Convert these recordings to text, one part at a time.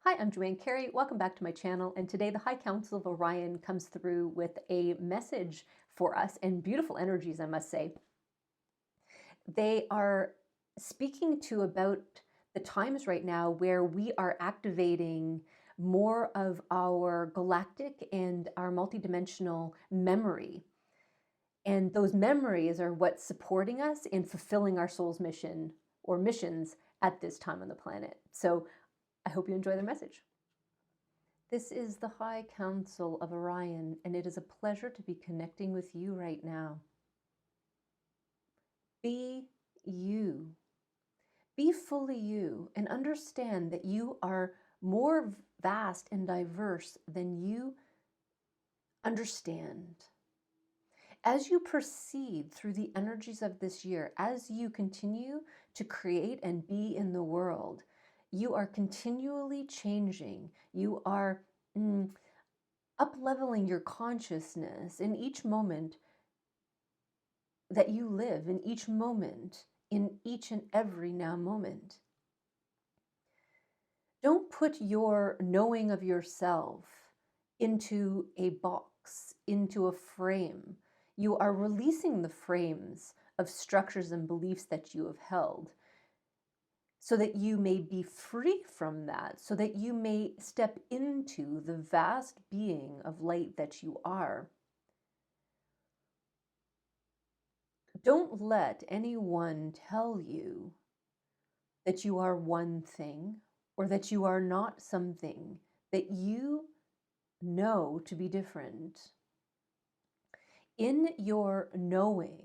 Hi, I'm Joanne Carey. Welcome back to my channel. And today the High Council of Orion comes through with a message for us and beautiful energies, I must say. They are speaking to about the times right now where we are activating more of our galactic and our multidimensional memory. And those memories are what's supporting us in fulfilling our soul's mission or missions at this time on the planet. So I hope you enjoy the message. This is the High Council of Orion, and it is a pleasure to be connecting with you right now. Be you. Be fully you, and understand that you are more vast and diverse than you understand. As you proceed through the energies of this year, as you continue to create and be in the world, you are continually changing. You are up-leveling your consciousness in each moment that you live, in each moment, in each and every now moment. Don't put your knowing of yourself into a box, into a frame. You are releasing the frames of structures and beliefs that you have held so that you may be free from that, so that you may step into the vast being of light that you are. Don't let anyone tell you that you are one thing or that you are not something that you know to be different. In your knowing,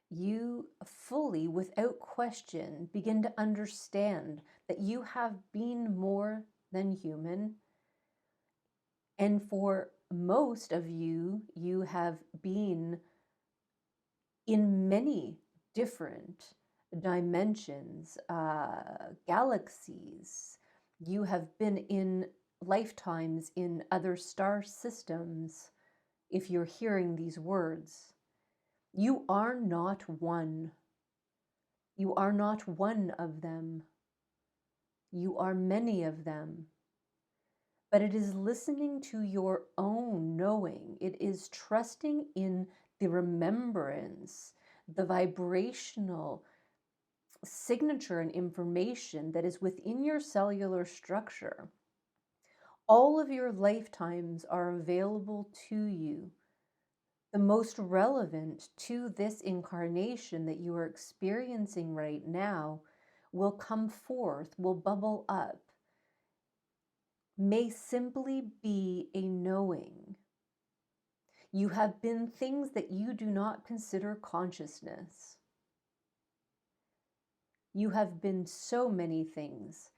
you fully, without question, begin to understand that you have been more than human. And for most of you, you have been in many different dimensions, galaxies. You have been in lifetimes in other star systems. If you're hearing these words, you are not one. You are not one of them. You are many of them. But it is listening to your own knowing. It is trusting in the remembrance, the vibrational signature and information that is within your cellular structure. All of your lifetimes are available to you. The most relevant to this incarnation that you are experiencing right now will come forth, will bubble up, may simply be a knowing. You have been things that you do not consider consciousness. You have been so many things.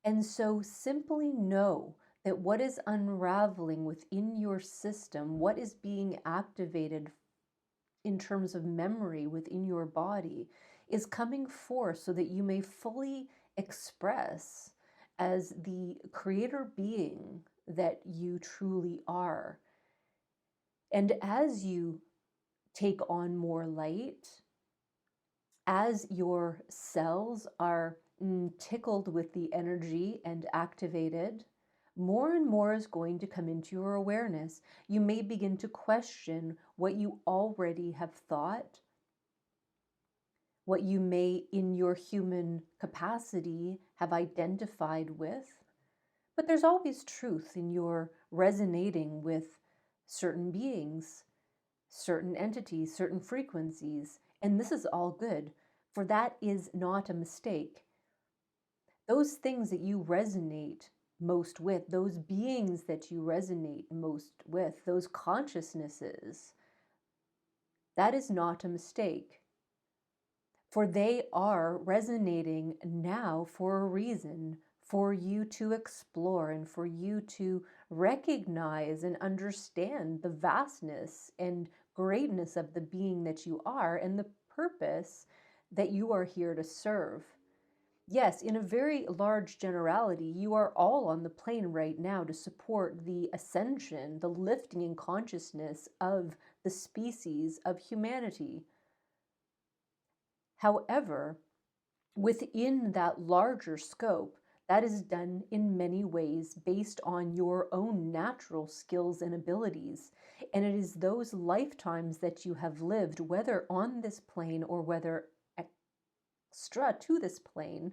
And so simply know that what is unraveling within your system, what is being activated in terms of memory within your body, is coming forth so that you may fully express as the creator being that you truly are. And as you take on more light, as your cells are tickled with the energy and activated, more and more is going to come into your awareness. You may begin to question what you already have thought, what you may in your human capacity have identified with. But there's always truth in your resonating with certain beings, certain entities, certain frequencies, and this is all good, for that is not a mistake. Those things that you resonate most with, those beings that you resonate most with, those consciousnesses, that is not a mistake. For they are resonating now for a reason, for you to explore and for you to recognize and understand the vastness and greatness of the being that you are and the purpose that you are here to serve. Yes, in a very large generality, you are all on the plane right now to support the ascension, the lifting in consciousness of the species of humanity. However, within that larger scope, That is done in many ways based on your own natural skills and abilities. And it is those lifetimes that you have lived, whether on this plane or whether extra to this plane,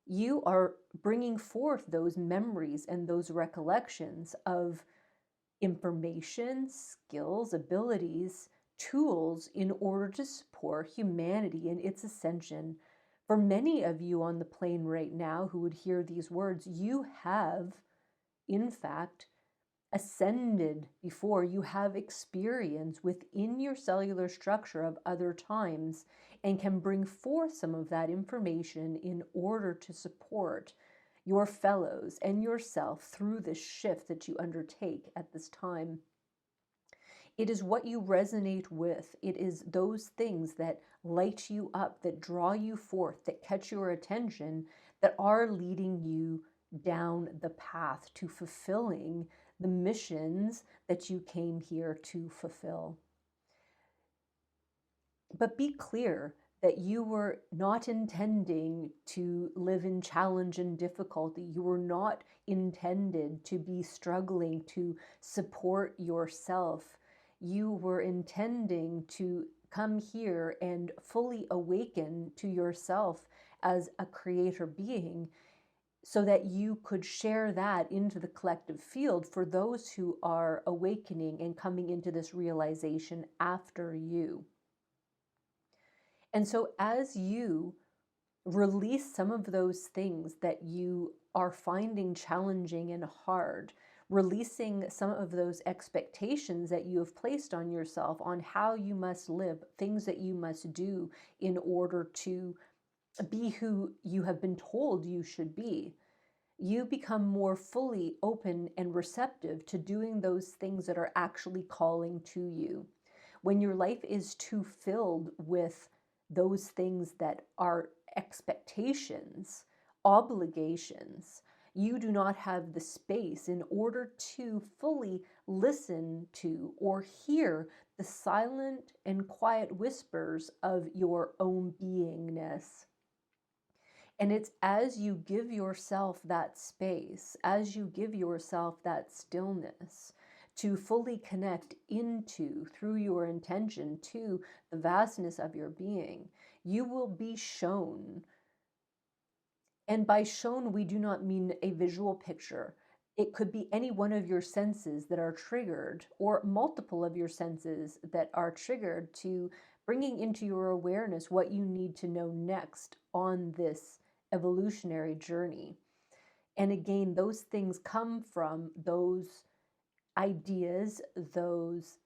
you are bringing forth those memories and those recollections of information, skills, abilities, tools in order to support humanity in its ascension. For many of you on the plane right now who would hear these words, you have, in fact, ascended before. You have experience within your cellular structure of other times and can bring forth some of that information in order to support your fellows and yourself through this shift that you undertake at this time. It is what you resonate with. It is those things that light you up, that draw you forth, that catch your attention, that are leading you down the path to fulfilling the missions that you came here to fulfill. But be clear that you were not intending to live in challenge and difficulty. You were not intended to be struggling to support yourself. You were intending to come here and fully awaken to yourself as a creator being, so that you could share that into the collective field for those who are awakening and coming into this realization after you. And so as you release some of those things that you are finding challenging and hard, releasing some of those expectations that you have placed on yourself on how you must live, things that you must do in order to be who you have been told you should be, you become more fully open and receptive to doing those things that are actually calling to you. When your life is too filled with those things that are expectations, obligations, you do not have the space in order to fully listen to or hear the silent and quiet whispers of your own beingness. And it's as you give yourself that space, as you give yourself that stillness to fully connect into, through your intention, to the vastness of your being, you will be shown. And by shown, we do not mean a visual picture. It could be any one of your senses that are triggered, or multiple of your senses that are triggered, to bringing into your awareness what you need to know next on this evolutionary journey. And again, those things come from those ideas, those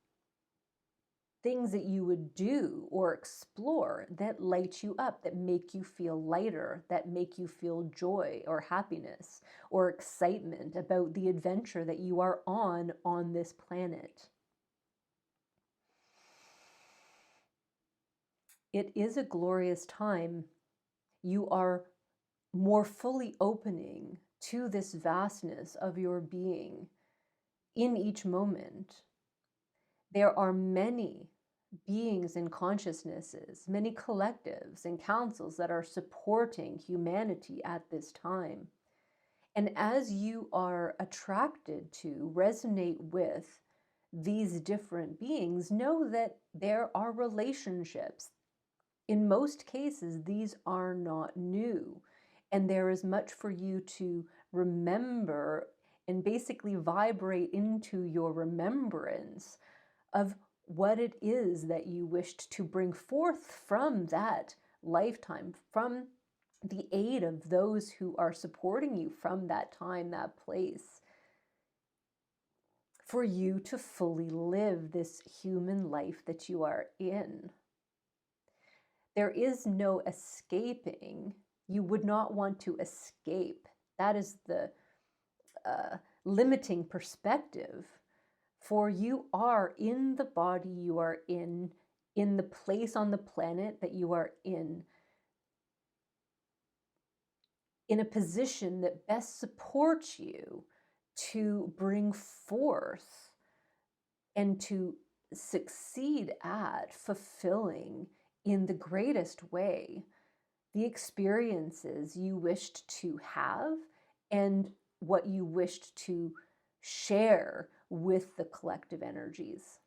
things that you would do or explore that light you up, that make you feel lighter, that make you feel joy or happiness or excitement about the adventure that you are on this planet. It is a glorious time. You are more fully opening to this vastness of your being in each moment. There are many beings and consciousnesses, many collectives and councils that are supporting humanity at this time. And as you are attracted to, resonate with these different beings, know that there are relationships. In most cases, these are not new. And there is much for you to remember and basically vibrate into your remembrance of what it is that you wished to bring forth from that lifetime, from the aid of those who are supporting you from that time, that place, for you to fully live this human life that you are in. There is no escaping. You would not want to escape. That is the limiting perspective. For you are in the body you are in the place on the planet that you are in a position that best supports you to bring forth and to succeed at fulfilling in the greatest way the experiences you wished to have, and what you wished to share with the collective energies.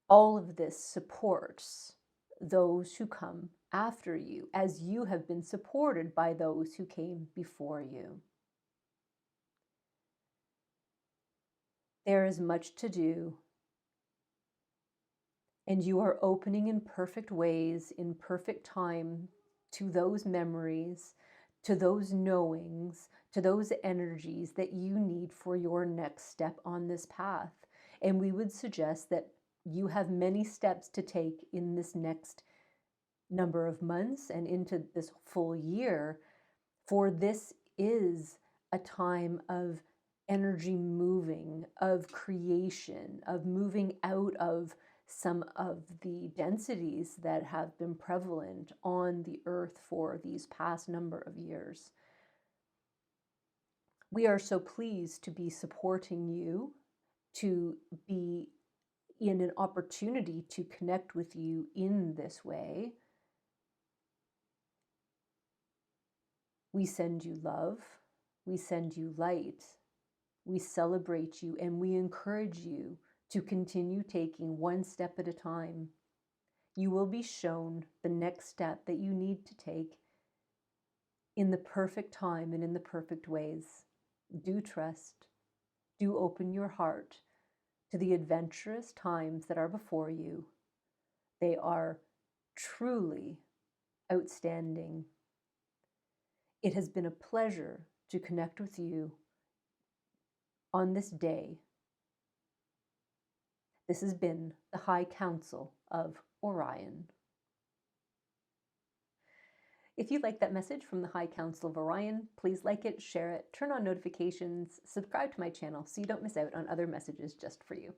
All of this supports those who come after you, as you have been supported by those who came before you. There is much to do, and you are opening in perfect ways, in perfect time, to those memories, to those knowings, to those energies that you need for your next step on this path. And we would suggest that you have many steps to take in this next number of months and into this full year, for this is a time of energy moving, of creation, of moving out of some of the densities that have been prevalent on the earth for these past number of years. We are so pleased to be supporting you, to be in an opportunity to connect with you in this way. We send you love, we send you light, we celebrate you, and we encourage you to continue taking one step at a time. You will be shown the next step that you need to take in the perfect time and in the perfect ways. Do trust, do open your heart to the adventurous times that are before you. They are truly outstanding. It has been a pleasure to connect with you on this day. This has been the High Council of Orion. If you like that message from the High Council of Orion, please like it, share it, turn on notifications, subscribe to my channel so you don't miss out on other messages just for you.